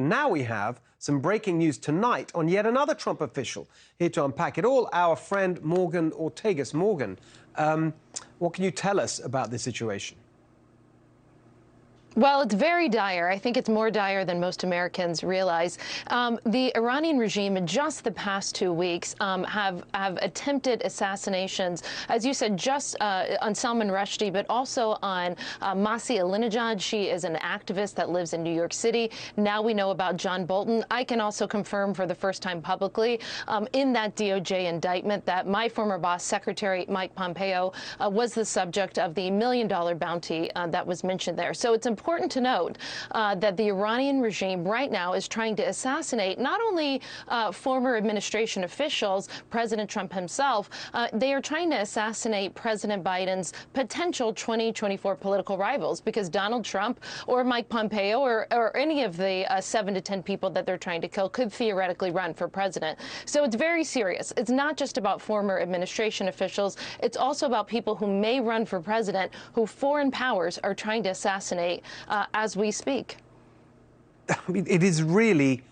And now we have some breaking news tonight on yet another Trump official. Here to unpack it all, our friend Morgan Ortagus. Morgan, what can you tell us about this situation? Well, it's very dire. I think it's more dire than most Americans realize. The Iranian regime, in just the past 2 weeks, have attempted assassinations, as you said, just on Salman Rushdie, but also on Masih Alinejad. She is an activist that lives in New York City. Now we know about John Bolton. I can also confirm for the first time publicly in that DOJ indictment that my former boss, Secretary Mike Pompeo, was the subject of the $1 million bounty that was mentioned there. So it's important to note that the Iranian regime right now is trying to assassinate not only former administration officials, President Trump himself, they are trying to assassinate President Biden's potential 2024 political rivals, because Donald Trump or Mike Pompeo or any of the 7 to 10 people that they're trying to kill could theoretically run for president. So it's very serious. It's not just about former administration officials. It's also about people who may run for president who foreign powers are trying to assassinate as we speak. I mean, it is really,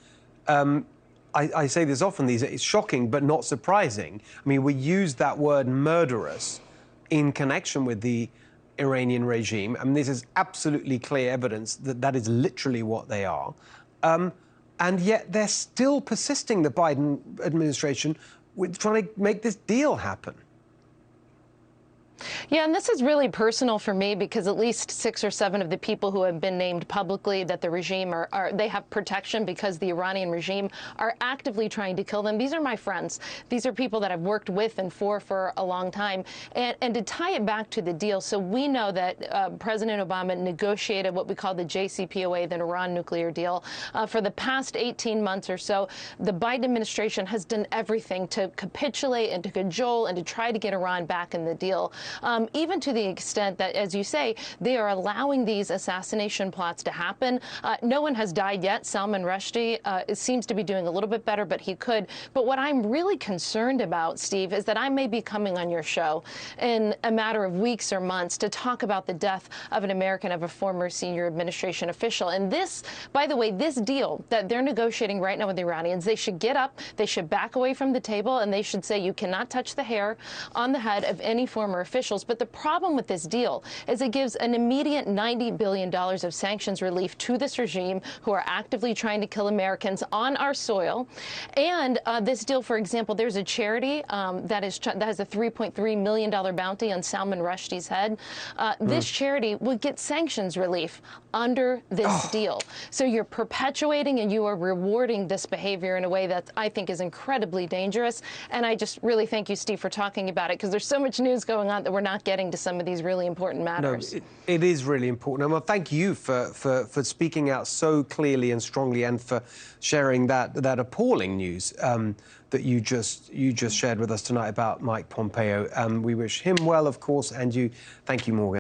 I say this often, it's shocking but not surprising. I mean, we use that word murderous in connection with the Iranian regime. I mean, this is absolutely clear evidence that that is literally what they are. And yet they're still persisting, the Biden administration, with trying to make this deal happen. Yeah, and this is really personal for me, because at least 6 or 7 of the people who have been named publicly that the regime they have protection because the Iranian regime are actively trying to kill them. These are my friends. These are people that I've worked with and for a long time. And to tie it back to the deal, so we know that President Obama negotiated what we call the JCPOA, the Iran nuclear deal. For the past 18 months or so, the Biden administration has done everything to capitulate and to cajole and to try to get Iran back in the deal. Even to the extent that, as you say, they are allowing these assassination plots to happen. No one has died yet. Salman Rushdie seems to be doing a little bit better, but he could. But what I'm really concerned about, Steve, is that I may be coming on your show in a matter of weeks or months to talk about the death of an American, of a former senior administration official. And this, by the way, this deal that they're negotiating right now with the Iranians, they should get up, they should back away from the table, and they should say you cannot touch the hair on the head of any former officials. But the problem with this deal is it gives an immediate $90 billion of sanctions relief to this regime who are actively trying to kill Americans on our soil. And this deal, for example, there's a charity that has a $3.3 million bounty on Salman Rushdie's head. This charity would get sanctions relief under this deal. So you're perpetuating and you are rewarding this behavior in a way that I think is incredibly dangerous. And I just really thank you, Steve, for talking about it, because there's so much news going on that we're not getting to some of these really important matters. No, it is really important. And well, thank you for speaking out so clearly and strongly, and for sharing that appalling news that you just shared with us tonight about Mike Pompeo. We wish him well, of course, and you. Thank you, Morgan.